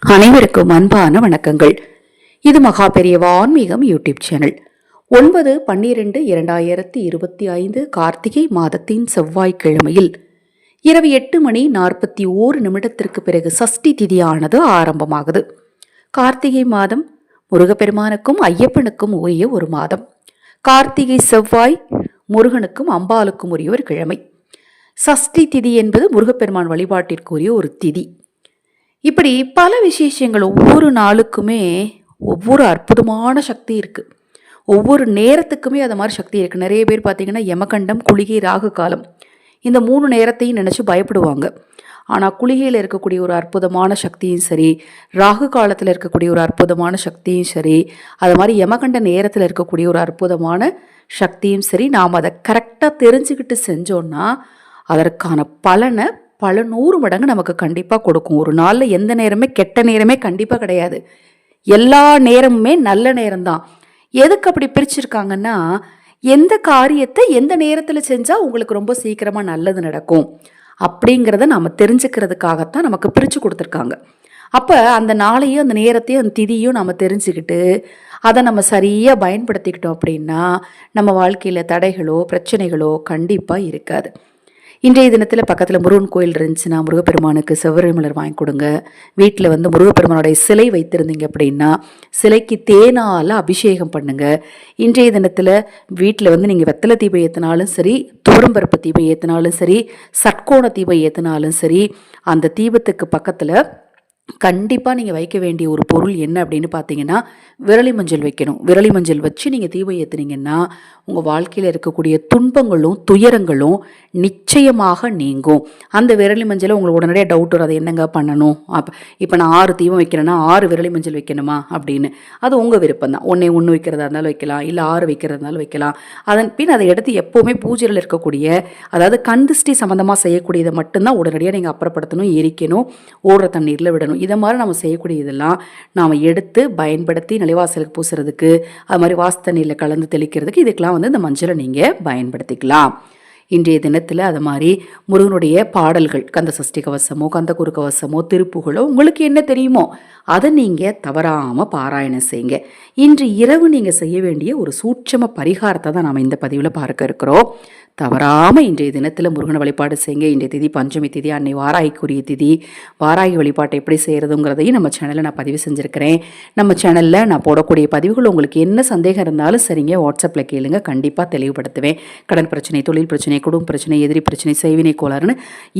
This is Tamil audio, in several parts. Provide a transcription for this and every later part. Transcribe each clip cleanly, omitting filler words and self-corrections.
அனைவருக்கும் அன்பான வணக்கங்கள். இது மகா பெரியவா ஆன்மீகம் யூடியூப் சேனல். 9/12/2025 கார்த்திகை மாதத்தின் செவ்வாய்க்கிழமையில் இரவு 8:41 பிறகு சஷ்டி திதியானது ஆரம்பமாகுது. கார்த்திகை மாதம் முருகப்பெருமானுக்கும் ஐயப்பனுக்கும் உரிய ஒரு மாதம். கார்த்திகை செவ்வாய் முருகனுக்கும் அம்பாளுக்கும் உரிய ஒரு கிழமை. சஷ்டி திதி என்பது முருகப்பெருமான் வழிபாட்டிற்குரிய ஒரு திதி. இப்படி பல விசேஷங்கள் ஒவ்வொரு நாளுக்குமே ஒவ்வொரு அற்புதமான சக்தி இருக்குது. ஒவ்வொரு நேரத்துக்குமே அது மாதிரி சக்தி இருக்குது. நிறைய பேர் பார்த்திங்கன்னா யமகண்டம், குளிகை, ராகு காலம் இந்த 3 நேரத்தையும் நினச்சி பயப்படுவாங்க. ஆனால் குளிகையில் இருக்கக்கூடிய ஒரு அற்புதமான சக்தியும் சரி, ராகு காலத்தில் இருக்கக்கூடிய ஒரு அற்புதமான சக்தியும் சரி, அது மாதிரி யமகண்ட நேரத்தில் இருக்கக்கூடிய ஒரு அற்புதமான சக்தியும் சரி, நாம் அதை கரெக்டாக தெரிஞ்சுக்கிட்டு செஞ்சோன்னா அதற்கான பலனை பல 100 மடங்கு நமக்கு கண்டிப்பாக கொடுக்கும். ஒரு நாளில் எந்த நேரமே கெட்ட நேரமே கண்டிப்பாக கிடையாது. எல்லா நேரமுமே நல்ல நேரம்தான். எதுக்கு அப்படி பிரிச்சிருக்காங்கன்னா, எந்த காரியத்தை எந்த நேரத்தில் செஞ்சால் உங்களுக்கு ரொம்ப சீக்கிரமாக நல்லது நடக்கும் அப்படிங்கிறத நாம் தெரிஞ்சுக்கிறதுக்காகத்தான் நமக்கு பிரித்து கொடுத்துருக்காங்க. அப்போ அந்த நாளையும் அந்த நேரத்தையும் அந்த திதியும் நம்ம தெரிஞ்சுக்கிட்டு அதை நம்ம சரியாக பயன்படுத்திக்கிட்டோம் அப்படின்னா நம்ம வாழ்க்கையில் தடைகளோ பிரச்சனைகளோ கண்டிப்பாக இருக்காது. இன்றைய தினத்தில் பக்கத்தில் முருகன் கோயில் இருந்துச்சுன்னா முருகப்பெருமானுக்கு செவ்வரி மலர் வாங்கி கொடுங்க. வீட்டில் முருகப்பெருமானுடைய சிலை வைத்திருந்தீங்க அப்படின்னா சிலைக்கு தேனால் அபிஷேகம் பண்ணுங்க. இன்றைய தினத்தில் வீட்டில் நீங்கள் வெத்தலை தீபம் ஏற்றினாலும் சரி, துவரம்பருப்பு தீபம் ஏற்றினாலும் சரி, சட்கோண தீபம் ஏற்றினாலும் சரி, அந்த தீபத்துக்கு பக்கத்தில் கண்டிப்பாக நீங்கள் வைக்க வேண்டிய ஒரு பொருள் என்ன அப்படின்னு பார்த்தீங்கன்னா விரலி மஞ்சள் வைக்கணும். விரலி மஞ்சள் வச்சு நீங்கள் தீபம் ஏற்றுனீங்கன்னா உங்கள் வாழ்க்கையில் இருக்கக்கூடிய துன்பங்களும் துயரங்களும் நிச்சயமாக நீங்கும். அந்த விரலி மஞ்சளை உங்களுக்கு உடனடியாக டவுட் வரும், அதை என்னங்க பண்ணணும், இப்போ நான் 6 தீபம் வைக்கிறேன்னா 6 விரலி மஞ்சள் வைக்கணுமா அப்படின்னு. அது உங்கள் விருப்பம் தான். 1 வைக்கிறதா இருந்தாலும் வைக்கலாம், இல்லை 6 வைக்கிறதா இருந்தாலும் வைக்கலாம். அதன் பின் அதை எடுத்து எப்போவுமே பூஜையில் இருக்கக்கூடிய, அதாவது கந்திஷ்டி சம்மந்தமாக செய்யக்கூடியதை மட்டும்தான் உடனடியாக நீங்கள் அப்புறப்படுத்தணும், எரிக்கணும், ஓடுற தண்ணீரில் விடணும். இதை மாதிரி நம்ம செய்யக்கூடியதெல்லாம் நாம் எடுத்து பயன்படுத்தி நிலைவாசலுக்கு பூசுறதுக்கு, அது மாதிரி வாசு தண்ணீரில் கலந்து தெளிக்கிறதுக்கு, இதுக்கெல்லாம் இந்த மஞ்சளை நீங்கள் பயன்படுத்திக்கலாம். இன்றைய தினத்தில் அது மாதிரி முருகனுடைய பாடல்கள், கந்த சஷ்டி கவசமோ கந்த குரு கவசமோ திருப்புகளோ உங்களுக்கு என்ன தெரியுமோ அதை நீங்கள் தவறாமல் பாராயணம் செய்யுங்க. இன்று இரவு நீங்கள் செய்ய வேண்டிய ஒரு சூட்சம பரிகாரத்தை தான் நாம் இந்த பதிவில் பார்க்க இருக்கிறோம். தவறாமல் இன்றைய தினத்தில் முருகனை வழிபாடு செய்யுங்க. இன்றைய திதி பஞ்சமி திதி, அன்னை வாராய்க்குரிய திதி. வாராகி வழிபாட்டை எப்படி செய்கிறதுங்கிறதையும் நம்ம சேனலில் நான் பதிவு செஞ்சுருக்கிறேன். நம்ம சேனலில் நான் போடக்கூடிய பதிவுகள் உங்களுக்கு என்ன சந்தேகம் இருந்தாலும் சரிங்க, வாட்ஸ்அப்பில் கேளுங்க, கண்டிப்பாக தெளிவுபடுத்துவேன். கடன் பிரச்சனை, தொழில் பிரச்சனை, குடும்ப பிரச்சனை, எதிரி பிரச்சனை, செய்வினை கோளாறுன்னு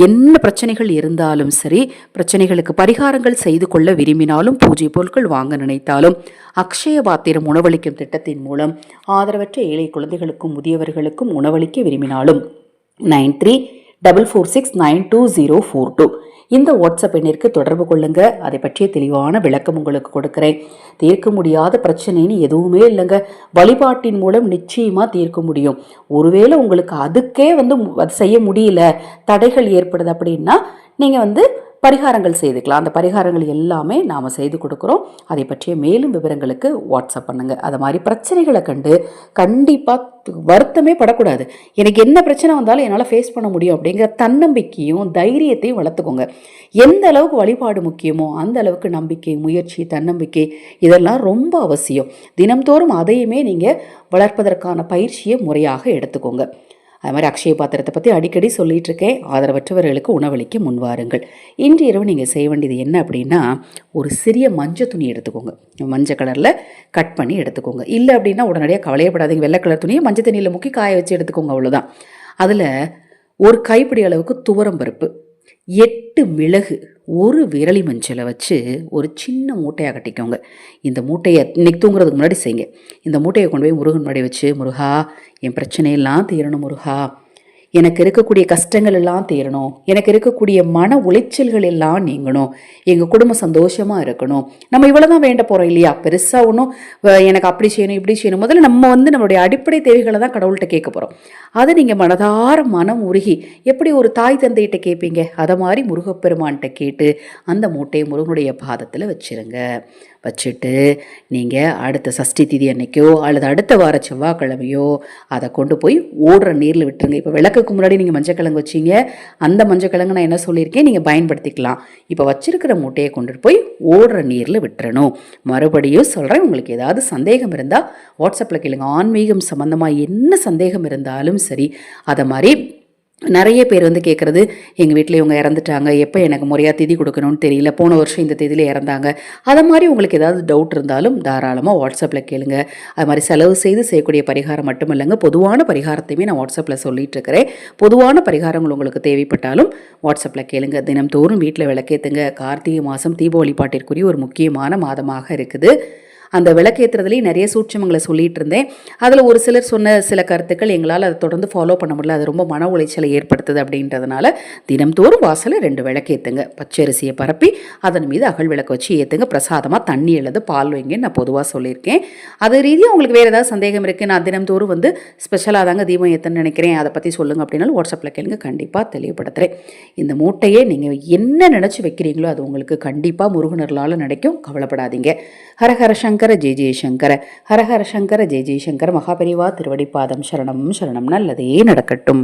என்ன பிரச்சனைகள் இருந்தாலும் சரி, பிரச்சனைகளுக்கு பரிகாரங்கள் செய்து கொள்ள விரும்பினாலும், பூஜை பொருட்கள் வாங்க நினைத்தாலும், அக்ஷய பாத்திரம் உணவளிக்கும் திட்டத்தின் மூலம் ஆதரவற்ற ஏழை குழந்தைகளுக்கும் முதியவர்களுக்கும் உணவளிக்க விரும்பினாலும் 9344692042 இந்த வாட்ஸ்அப் எண்ணிற்கு தொடர்பு கொள்ளுங்க. அதை பற்றிய தெளிவான விளக்கம் உங்களுக்கு கொடுக்கிறேன். தீர்க்க முடியாத பிரச்சனைன்னு எதுவுமே இல்லைங்க. வழிபாட்டின் மூலம் நிச்சயமா தீர்க்க முடியும். ஒருவேளை உங்களுக்கு அதுக்கே செய்ய முடியல, தடைகள் ஏற்படுது அப்படின்னா நீங்க பரிகாரங்கள் செய்துக்கலாம். அந்த பரிகாரங்கள் எல்லாமே நாம் செய்து கொடுக்குறோம். அதை பற்றிய மேலும் விவரங்களுக்கு வாட்ஸ்அப் பண்ணுங்க. அது மாதிரி பிரச்சனைகளை கண்டு கண்டிப்பாக வருத்தமே படக்கூடாது. எனக்கு என்ன பிரச்சனை வந்தாலும் என்னால் ஃபேஸ் பண்ண முடியும் அப்படிங்கிற தன்னம்பிக்கையும் தைரியத்தையும் வளர்த்துக்கோங்க. எந்த அளவுக்கு வழிபாடு முக்கியமோ அந்த அளவுக்கு நம்பிக்கை, முயற்சி, தன்னம்பிக்கை இதெல்லாம் ரொம்ப அவசியம். தினம்தோறும் அதையுமே நீங்கள் வளர்ப்பதற்கான பயிற்சியை முறையாக எடுத்துக்கோங்க. அது மாதிரி அக்ஷய பாத்திரத்தை பற்றி அடிக்கடி சொல்லிகிட்டு இருக்கேன். ஆதரவற்றவர்களுக்கு உணவளிக்க முன்வாருங்கள். இன்று இரவு நீங்கள் செய்ய வேண்டியது என்ன அப்படின்னா, ஒரு சிறிய மஞ்சள் துணி எடுத்துக்கோங்க. மஞ்சள் கலரில் கட் பண்ணி எடுத்துக்கோங்க. இல்லை அப்படின்னா உடனடியாக கவலையப்படாதீங்க, வெள்ளை கலர் துணியை மஞ்சள் தண்ணியில் முக்கி காய வச்சு எடுத்துக்கோங்க, அவ்வளோதான். அதில் ஒரு கைப்பிடி அளவுக்கு துவரம் பருப்பு, 8 மிளகு, ஒரு விரலி மஞ்சளை வச்சு ஒரு சின்ன மூட்டையாக கட்டிக்கோங்க. இந்த மூட்டையை இன்னைக்கு தூங்குறதுக்கு முன்னாடி செய்யுங்க. இந்த மூட்டையை கொண்டு போய் முருகன் முன்னாடி வச்சு, முருகா என் பிரச்சனையெல்லாம் தீரணும், முருகா எனக்கு இருக்கக்கூடிய கஷ்டங்கள் எல்லாம் தீரணும், எனக்கு இருக்கக்கூடிய மன உளைச்சல்கள் எல்லாம் நீங்கணும், எங்கள் குடும்பம் சந்தோஷமாக இருக்கணும். நம்ம இவ்வளோதான் வேண்ட போகிறோம் இல்லையா, பெருசாக ஒன்றும் எனக்கு அப்படி செய்யணும் இப்படி செய்யணும். முதல்ல நம்ம நம்மளுடைய அடிப்படை தேவைகளை தான் கடவுள்கிட்ட கேட்க போகிறோம். அதை நீங்கள் மனதார மனம் உருகி எப்படி ஒரு தாய் தந்தையிட்ட கேட்பீங்க, அதை மாதிரி முருகப்பெருமான்கிட்ட கேட்டு அந்த மூட்டையை முருகனுடைய பாதத்தில் வச்சிருங்க. வச்சுட்டு நீங்கள் அடுத்த சஷ்டி திதி அன்னைக்கோ அல்லது அடுத்த வார செவ்வாய்க்கிழமையோ அதை கொண்டு போய் ஓடுற நீரில் விட்டுருங்க. இப்போ விளக்கு விளக்குக்கு முன்னாடி நீங்கள் மஞ்சக்கிழங்கு வச்சிங்க, அந்த மஞ்சக்கிழங்கு நான் என்ன சொல்லியிருக்கேன், நீங்கள் பயன்படுத்திக்கலாம். இப்போ வச்சிருக்கிற மூட்டையை கொண்டுட்டு போய் ஓடுற நீரில் விட்டுறணும். மறுபடியும் சொல்கிறேன், உங்களுக்கு ஏதாவது சந்தேகம் இருந்தால் வாட்ஸ்அப்பில் கேளுங்க. ஆன்மீகம் சம்மந்தமாக என்ன சந்தேகம் இருந்தாலும் சரி. அதை மாதிரி நிறைய பேர் கேட்குறது, எங்கள் வீட்டில் இவங்க இறந்துட்டாங்க, எப்போ எனக்கு முறையாக திதி கொடுக்கணும்னு தெரியல, போன வருஷம் இந்த தேதியில் இறந்தாங்க. அதை மாதிரி உங்களுக்கு ஏதாவது டவுட் இருந்தாலும் தாராளமாக வாட்ஸ்அப்பில் கேளுங்க. அது மாதிரி செலவு செய்து செய்யக்கூடிய பரிகாரம் மட்டும் இல்லைங்க, பொதுவான பரிகாரத்தையுமே நான் வாட்ஸ்அப்பில் சொல்லிட்டு இருக்கிறேன். பொதுவான பரிகாரங்கள் உங்களுக்கு தேவைப்பட்டாலும் வாட்ஸ்அப்பில் கேளுங்க. தினம்தோறும் வீட்டில் விளக்கேற்றுங்க. கார்த்திகை மாதம் தீப வழிபாட்டிற்குரிய ஒரு முக்கியமான மாதமாக இருக்குது. அந்த விளக்கேற்றுறதுலேயும் நிறைய சூட்சமங்களை சொல்லிகிட்டு இருந்தேன். அதில் ஒரு சிலர் சொன்ன சில கருத்துக்கள் எங்களால் அதை தொடர்ந்து ஃபாலோ பண்ண முடியல, அது ரொம்ப மன உளைச்சலை ஏற்படுத்துது அப்படின்றதுனால தினம்தோறும் வாசலை 2 விளக்கேற்றுங்க. பச்சரிசியை பரப்பி அதன் மீது அகல் விளக்கு வச்சு ஏற்றுங்க. பிரசாதமாக தண்ணி அல்லது பால் வைங்கன்னு நான் பொதுவாக சொல்லியிருக்கேன். அது ரீதியாக உங்களுக்கு வேறு ஏதாவது சந்தேகம் இருக்குது, நான் தினம்தோறும் ஸ்பெஷலாக தாங்க தீபம் ஏற்றுன்னு நினைக்கிறேன், அதை பற்றி சொல்லுங்கள் அப்படின்னாலும் வாட்ஸ்அப்பில் கேளுங்க, கண்டிப்பாக தெளிவுபடுத்துகிறேன். இந்த மூட்டையே நீங்கள் என்ன நினச்சி வைக்கிறீங்களோ அது உங்களுக்கு கண்டிப்பாக முருகனர்களால் கிடைக்கும், கவலைப்படாதீங்க. ஹரஹர சங்கர ஜெய ஜெயசங்கர, ஹரஹர சங்கர ஜெய ஜெயசங்கர. மகாபெரிவா திருவடிப்பாதம் சரணம் சரணம். நல்லதே நடக்கட்டும்.